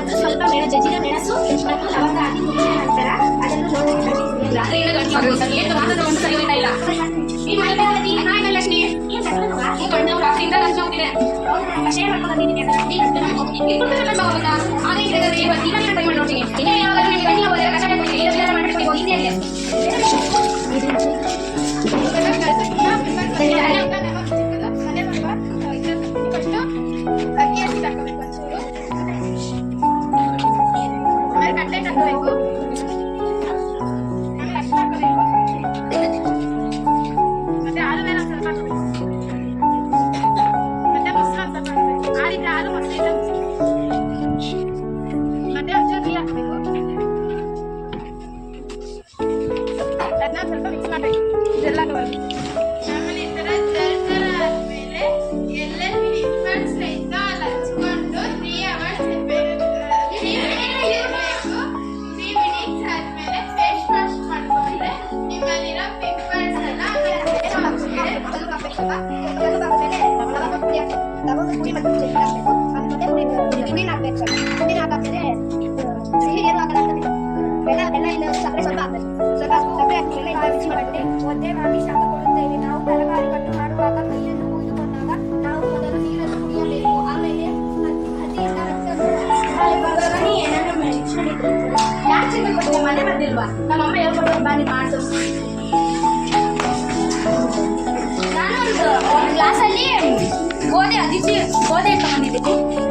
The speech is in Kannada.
ಮತ್ತು ಸ್ವಲ್ಪ ಜಜ್ಜಿದ ಮೆಣಸು ಮತ್ತು ಲವಂಗ ಹಾಕಿ ಕುದಿದ ನಂತರ ಅದನ್ನು ಸ್ವಲ್ಪ ಮಿಕ್ಸ್ ಮಾಡಬೇಕು ಇದೆಲ್ಲ ಆಮೇಲೆ ಈ ಥರ ತರತರ ಆದಮೇಲೆ ಎಲ್ಲರಿಗೂ ಇನ್ಫ್ಲುಯೆನ್ಸ್ ಸಹಿತ ಹಚ್ಕೊಂಡು 3 hours ಇರಬೇಕು. 3 minutes ಆದಮೇಲೆ ಫೇಸ್ ವಾಶ್ ಮಾಡಿಕೊಂಡ್ರೆ ನಿಮ್ಮಲ್ಲಿರೋ ಪಿಂಪಲ್ಸ್ ಎಲ್ಲ ಬೆಲ್ಲ ಇಲ್ಲ ಸಕ್ಕರೆ ಸ್ವಲ್ಪ ಹಾಕಬೇಕು. ಸಕ್ಕರೆ ಹಾಕಿದ್ರೆ ಎಲ್ಲ ಮಿಕ್ಸ್ ಮಾಡಿ ಒದ್ದೆ ಮಾಡಿ ಶಾಖ ಕೊಡುತ್ತೇವೆ. ನಾವು ತರಕಾರಿ ಕಟ್ಟು ಮಾಡುವಾಗ ಕೈಯನ್ನು ಊದಿಕೊಂಡಾಗ ನಾವು ಮೊದಲು ನೀರನ್ನು ಕುಡಿಯಬೇಕು. ಆಮೇಲೆ ಮನೆ ಬಂದಿಲ್ವಾ ನಮ್ಮಮ್ಮ ಹೇಳ್ಕೊಟ್ಟು ಬಾನಿ ಮಾಡ್ತು. ನಾನು ಒಂದು ಗ್ಲಾಸಲ್ಲಿ ಗೋಧಿ ಇಟ್ಕೊಂಡಿದ್ದೀನಿ.